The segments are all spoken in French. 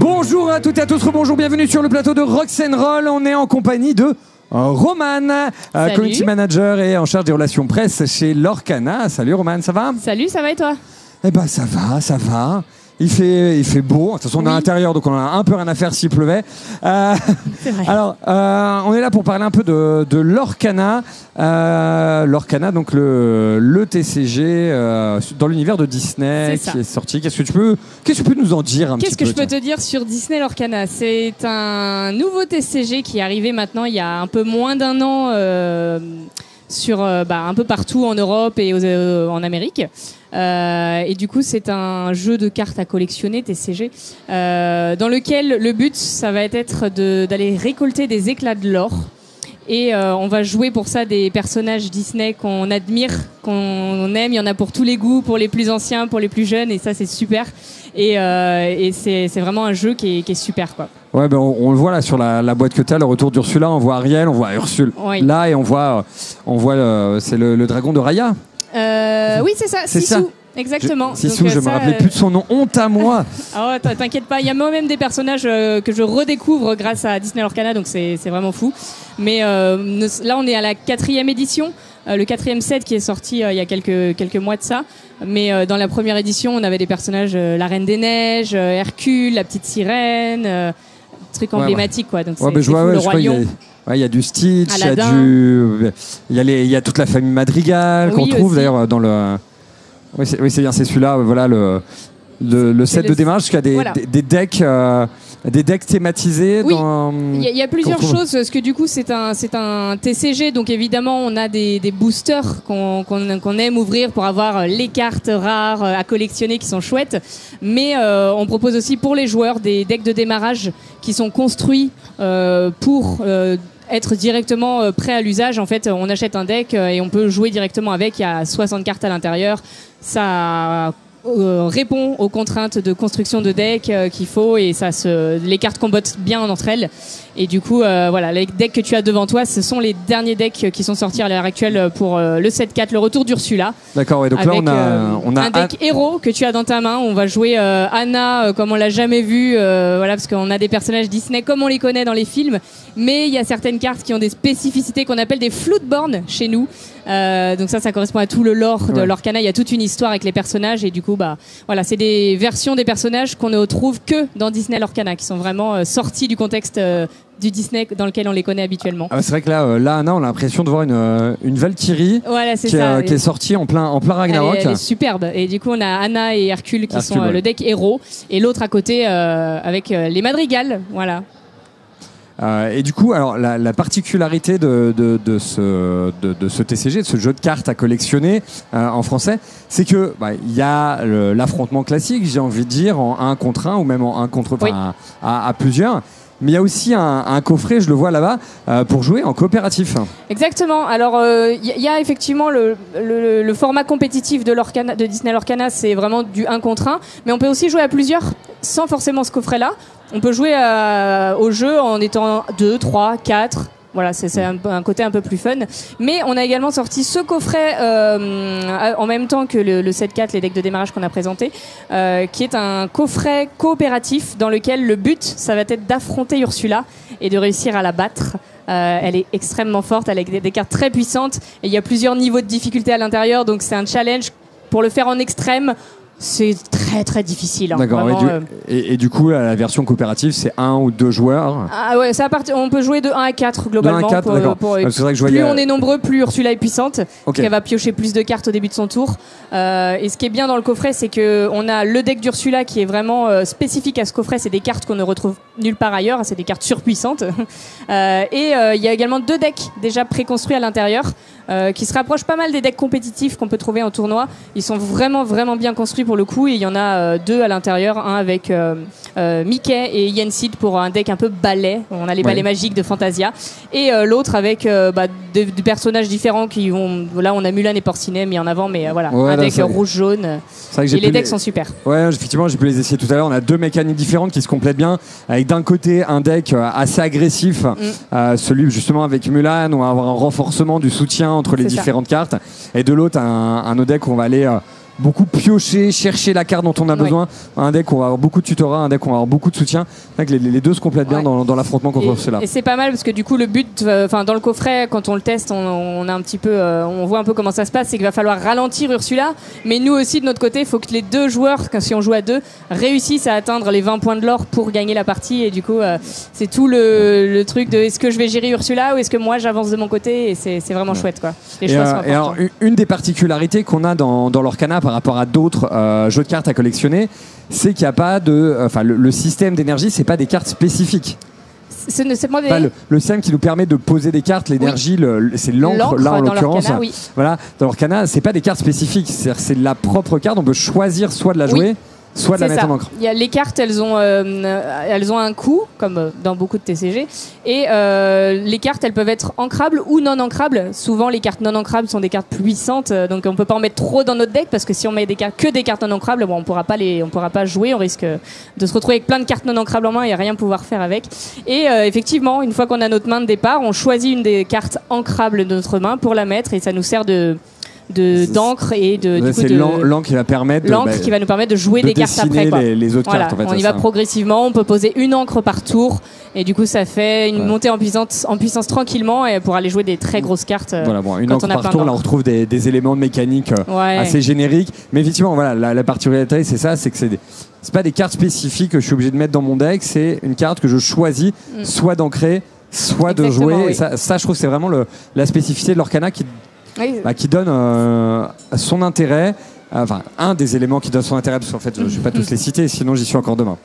Bonjour à toutes et à tous, bonjour, bienvenue sur le plateau de Rock'n'Roll. On est en compagnie de Romane, community manager et en charge des relations presse chez Lorcana. Salut Romane, ça va? Salut, ça va et toi? Eh ben ça va. Il fait beau. De toute façon, on est à l'intérieur, donc on a un peu rien à faire s'il pleuvait. C'est vrai. Alors, on est là pour parler un peu de Lorcana. Lorcana, donc le TCG dans l'univers de Disney qui est sorti. Qu'est-ce que tu peux nous en dire un petit peu? Qu'est-ce que je peux te dire sur Disney Lorcana? C'est un nouveau TCG qui est arrivé maintenant il y a un peu moins d'un an sur un peu partout en Europe et en Amérique. Et du coup, c'est un jeu de cartes à collectionner, TCG, dans lequel le but, ça va être d'aller récolter des éclats de l'or. Et on va jouer pour ça des personnages Disney qu'on admire, qu'on aime. Il y en a pour tous les goûts, pour les plus anciens, pour les plus jeunes, et ça, c'est super. Et c'est vraiment un jeu qui est super, quoi. Ouais, ben on le voit là sur la boîte que tu as, le retour d'Ursula. On voit Ariel, on voit Ursule là, et on voit c'est le dragon de Raya. Oui, c'est ça, Sisu. Exactement. Sisu, je me rappelais plus de son nom. Honte à moi. Ah ouais, t'inquiète pas, il y a moi-même des personnages que je redécouvre grâce à Disney Lorcana, donc c'est vraiment fou. Mais là, on est à la 4e édition, le 4e set qui est sorti il y a quelques mois de ça. Mais dans la première édition, on avait des personnages, la Reine des Neiges, Hercule, la petite sirène, truc emblématique, quoi. Donc c'est le Roi Lion. Il y a du Stitch, Aladdin. il y a toute la famille Madrigal qu'on trouve d'ailleurs dans le. Oui, c'est bien, c'est celui-là. Voilà le set de démarrage. Il y a des decks thématisés. Oui. Il y a plusieurs choses parce que du coup c'est un TCG, donc évidemment on a des boosters qu'on aime ouvrir pour avoir les cartes rares à collectionner qui sont chouettes, mais on propose aussi pour les joueurs des decks de démarrage qui sont construits pour être directement prêt à l'usage. En fait, on achète un deck et on peut jouer directement avec. Il y a 60 cartes à l'intérieur. Ça répond aux contraintes de construction de deck qu'il faut, et les cartes combattent bien entre elles. Et du coup, les decks que tu as devant toi, ce sont les derniers decks qui sont sortis à l'heure actuelle pour le 7-4, le retour d'Ursula. D'accord, ouais, donc avec, là on a un deck héros que tu as dans ta main. On va jouer Anna comme on l'a jamais vu, parce qu'on a des personnages Disney comme on les connaît dans les films, mais il y a certaines cartes qui ont des spécificités qu'on appelle des Floodborn chez nous. Donc ça correspond à tout le lore de Lorcana. Il y a toute une histoire avec les personnages, et du coup, c'est des versions des personnages qu'on ne trouve que dans Disney Lorcana, qui sont vraiment sortis du contexte du Disney dans lequel on les connaît habituellement. C'est vrai que là, Anna, on a l'impression de voir une Valkyrie qui est sortie en plein Ragnarok. Elle est superbe. Et du coup, on a Anna et Hercule qui sont le deck héros, et l'autre à côté avec les madrigals. Voilà. Et du coup, alors la particularité de ce TCG, de ce jeu de cartes à collectionner en français, c'est que il y a l'affrontement classique, j'ai envie de dire, en 1 contre 1 ou même en 1 contre à plusieurs. Mais il y a aussi un coffret, je le vois là-bas, pour jouer en coopératif. Exactement. Alors, il y a effectivement le format compétitif de Disney Lorcana, c'est vraiment du 1 contre 1. Mais on peut aussi jouer à plusieurs sans forcément ce coffret-là. On peut jouer au jeu en étant 2, 3, 4. Voilà, c'est un côté un peu plus fun. Mais on a également sorti ce coffret en même temps que le 7-4, les decks de démarrage qu'on a présenté, qui est un coffret coopératif dans lequel le but, ça va être d'affronter Ursula et de réussir à la battre. Elle est extrêmement forte, elle a des cartes très puissantes, et il y a plusieurs niveaux de difficulté à l'intérieur, donc c'est un challenge. Pour le faire en extrême, c'est très très difficile. D'accord. Vraiment, et du coup, la version coopérative, c'est 1 ou 2 joueurs. Ah ouais, on peut jouer de 1 à 4 globalement. 1 à 4, d'accord. C'est vrai que je voyais... Plus on est nombreux, plus Ursula est puissante. Parce qu'elle va piocher plus de cartes au début de son tour. Et ce qui est bien dans le coffret, c'est qu'on a le deck d'Ursula qui est vraiment spécifique à ce coffret. C'est des cartes qu'on ne retrouve nulle part ailleurs. C'est des cartes surpuissantes. Et il y a également 2 decks déjà préconstruits à l'intérieur, qui se rapprochent pas mal des decks compétitifs qu'on peut trouver en tournoi. Ils sont vraiment vraiment bien construits pour le coup, et il y en a 2 à l'intérieur, un avec Mickey et Yensid pour un deck un peu ballet. On a les ballets magiques de Fantasia, et l'autre avec des personnages différents qui vont. Là, on a Mulan et Porcinet mis en avant, mais un deck rouge-jaune. Et les decks sont super. Ouais, effectivement, j'ai pu les essayer tout à l'heure. On a 2 mécaniques différentes qui se complètent bien, avec d'un côté un deck assez agressif, celui justement avec Mulan, on va avoir un renforcement du soutien entre les différentes cartes, et de l'autre un autre deck où on va aller beaucoup piocher, chercher la carte dont on a besoin. Un deck où on va avoir beaucoup de tutorat, un deck où on va avoir beaucoup de soutien. Les deux se complètent bien dans l'affrontement contre Ursula. Et c'est pas mal parce que du coup le but, dans le coffret, quand on le teste, on a un petit peu, on voit un peu comment ça se passe, c'est qu'il va falloir ralentir Ursula, mais nous aussi de notre côté, il faut que les deux joueurs, si on joue à deux, réussissent à atteindre les 20 points de l'or pour gagner la partie. Et du coup, c'est tout le truc de est-ce que je vais gérer Ursula ou est-ce que moi j'avance de mon côté, et c'est vraiment chouette quoi. Les choix sont importants. Et alors, une des particularités qu'on a dans l'Orcana par rapport à d'autres jeux de cartes à collectionner, c'est qu'il n'y a pas le système d'énergie, c'est pas des cartes spécifiques. C'est pas le système qui nous permet de poser des cartes, l'énergie, c'est l'encre là en l'occurrence. Voilà, dans l'Orcana, c'est pas des cartes spécifiques, c'est la propre carte. On peut choisir soit de la jouer, soit de la mettre en encre. Les cartes, elles ont un coût, comme dans beaucoup de TCG, et les cartes, elles peuvent être ancrables ou non ancrables. Souvent, les cartes non ancrables sont des cartes puissantes, donc on peut pas en mettre trop dans notre deck parce que si on met que des cartes non ancrables, on pourra pas jouer, on risque de se retrouver avec plein de cartes non ancrables en main et rien pouvoir faire avec. Et effectivement, une fois qu'on a notre main de départ, on choisit une des cartes ancrables de notre main pour la mettre et ça nous sert d'encre et c'est l'encre qui va permettre qui va nous permettre de jouer des cartes après quoi. Les autres cartes en fait, on y va progressivement, on peut poser une encre par tour et du coup ça fait une montée en puissance tranquillement et pour aller jouer des très grosses cartes. Une encre par tour, là on retrouve des éléments de mécanique assez génériques, mais effectivement la particularité c'est ça, c'est que c'est pas des cartes spécifiques que je suis obligé de mettre dans mon deck, c'est une carte que je choisis soit d'ancrer, soit de jouer. Et ça je trouve que c'est vraiment la spécificité de l'Orcana qui donne son intérêt, un des éléments qui donne son intérêt, parce qu'en fait je ne vais pas tous les citer, sinon j'y suis encore demain.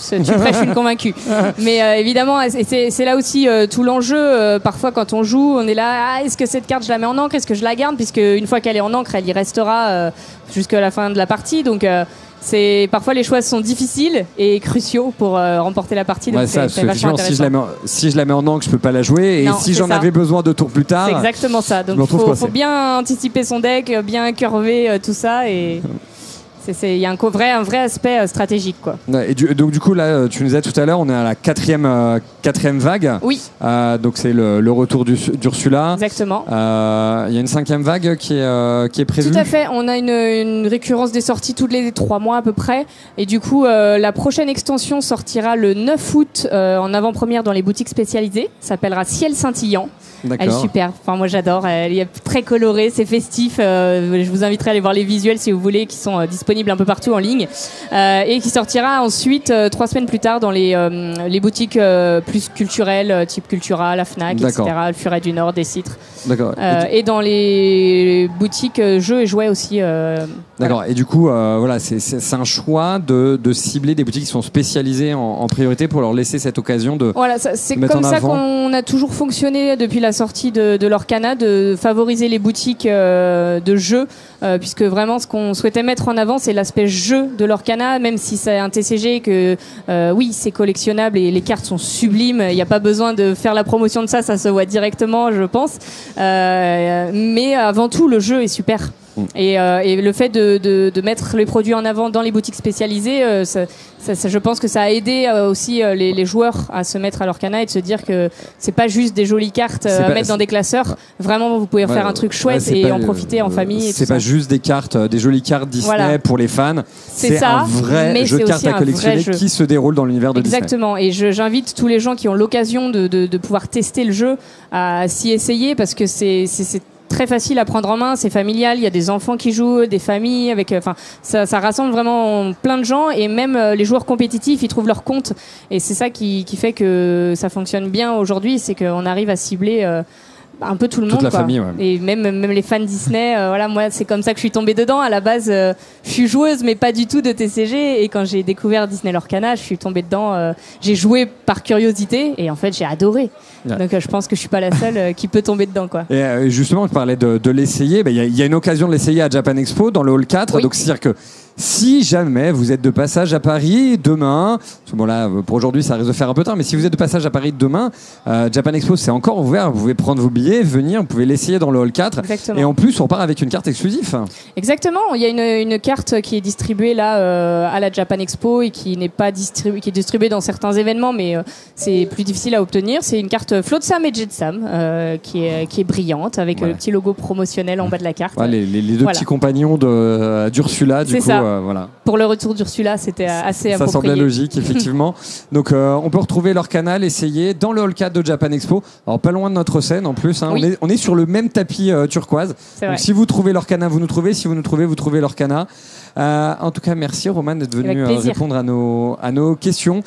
Tu prêches une convaincue. Mais évidemment, c'est là aussi tout l'enjeu. Parfois, quand on joue, on est là, est-ce que cette carte, je la mets en encre, est-ce que je la garde, puisque une fois qu'elle est en encre, elle y restera jusqu'à la fin de la partie. Donc, parfois les choix sont difficiles et cruciaux pour remporter la partie. Donc c'est vachement intéressant. Si je la mets en encre, je peux pas la jouer. Et si j'en avais besoin 2 tours plus tard, c'est exactement ça. Donc il faut bien anticiper son deck, bien curver tout ça et. Il y a un vrai aspect stratégique quoi. Et donc du coup là tu nous disais tout à l'heure on est à la quatrième vague. Oui. Donc c'est le retour d'Ursula. Exactement. Il y a une 5e vague qui est prévue. Tout à fait. On a une récurrence des sorties tous les 3 mois à peu près. Et du coup la prochaine extension sortira le 9 août en avant-première dans les boutiques spécialisées. Ça s'appellera Ciel scintillant. Elle est super. Enfin moi j'adore. Elle est très colorée, c'est festif. Je vous inviterai à aller voir les visuels si vous voulez, qui sont disponibles un peu partout en ligne et qui sortira ensuite 3 semaines plus tard dans les boutiques plus culturelles type Cultura, la Fnac, etc., le Furet du Nord, des Citres. D'accord. Et dans les boutiques jeux et jouets aussi. D'accord. Et du coup, c'est un choix de cibler des boutiques qui sont spécialisées en priorité pour leur laisser cette occasion de. Voilà, c'est comme ça qu'on a toujours fonctionné depuis la sortie de l'Orcana, de favoriser les boutiques de jeux, puisque vraiment ce qu'on souhaitait mettre en avant, c'est l'aspect jeu de l'Orcana, même si c'est un TCG que oui, c'est collectionnable et les cartes sont sublimes. Il n'y a pas besoin de faire la promotion de ça se voit directement, je pense. Mais avant tout, le jeu est super. Et le fait de mettre les produits en avant dans les boutiques spécialisées, je pense que ça a aidé aussi les joueurs à se mettre à l'Orcana et de se dire que c'est pas juste des jolies cartes à mettre dans des classeurs. Vraiment, vous pouvez faire un truc chouette et en profiter en famille. C'est pas juste des cartes, des jolies cartes Disney pour les fans. C'est un vrai jeu de cartes à collectionner qui se déroule dans l'univers de Disney. Exactement. Et j'invite tous les gens qui ont l'occasion de pouvoir tester le jeu à s'y essayer parce que c'est très facile à prendre en main, c'est familial, il y a des enfants qui jouent, des familles, ça rassemble vraiment plein de gens et même les joueurs compétitifs, ils trouvent leur compte et c'est ça qui fait que ça fonctionne bien aujourd'hui, c'est qu'on arrive à cibler un peu tout le monde, la famille, ouais. Et même les fans Disney, moi c'est comme ça que je suis tombée dedans. À la base, je suis joueuse mais pas du tout de TCG et quand j'ai découvert Disney l'Orcana, je suis tombée dedans. J'ai joué par curiosité et en fait j'ai adoré. Ouais. Donc je pense que je suis pas la seule qui peut tomber dedans quoi. Et justement, tu parlais de l'essayer. Il y a une occasion de l'essayer à Japan Expo dans le Hall 4. Oui. Donc c'est-à-dire que Si jamais vous êtes de passage à Paris demain, bon là pour aujourd'hui ça risque de faire un peu tard, mais si vous êtes de passage à Paris demain, Japan Expo c'est encore ouvert, vous pouvez prendre vos billets, venir, vous pouvez l'essayer dans le hall 4. Exactement. Et en plus on part avec une carte exclusive. Exactement, il y a une carte qui est distribuée là à la Japan Expo et qui n'est pas distribuée, qui est distribuée dans certains événements, mais c'est plus difficile à obtenir. C'est une carte Flotsam et Jetsam qui est brillante avec le petit logo promotionnel en bas de la carte. Ouais, les deux petits compagnons d'Ursula du coup. Voilà. Pour le retour d'Ursula, c'était assez approprié. Ça semblait logique, effectivement. Donc, on peut retrouver leur canal, essayer dans le hall 4 de Japan Expo. Alors, pas loin de notre scène en plus. Hein. Oui. On est sur le même tapis turquoise. Donc, si vous trouvez leur canal, vous nous trouvez. Si vous nous trouvez, vous trouvez leur canal. En tout cas, merci Roman d'être venu répondre à nos questions.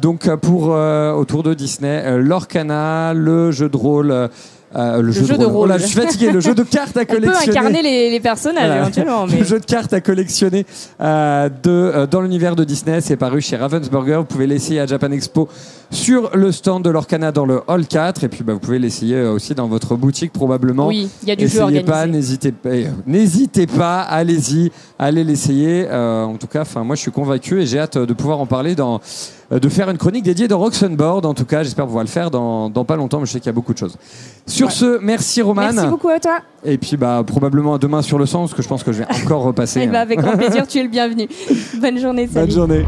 Donc, pour autour de Disney, Lorcana, le jeu de rôle. Le jeu de rôle. Là, je suis fatigué. Le jeu de cartes à collectionner. On peut incarner les personnages éventuellement. Mais... Le jeu de cartes à collectionner dans l'univers de Disney, c'est paru chez Ravensburger. Vous pouvez l'essayer à Japan Expo sur le stand de Lorcana dans le hall 4. Et puis vous pouvez l'essayer aussi dans votre boutique probablement. Oui, il y a du jeu organisé. N'hésitez pas, allez-y, allez l'essayer. En tout cas, moi je suis convaincu et j'ai hâte de pouvoir en parler de faire une chronique dédiée de Rocks on Board. En tout cas, j'espère pouvoir le faire dans pas longtemps, mais je sais qu'il y a beaucoup de choses. Sur ce, merci Roman. Merci beaucoup à toi. Et puis probablement à demain sur le sens, parce que je pense que je vais encore repasser. Avec grand plaisir, tu es le bienvenu. Bonne journée, salut. Bonne journée.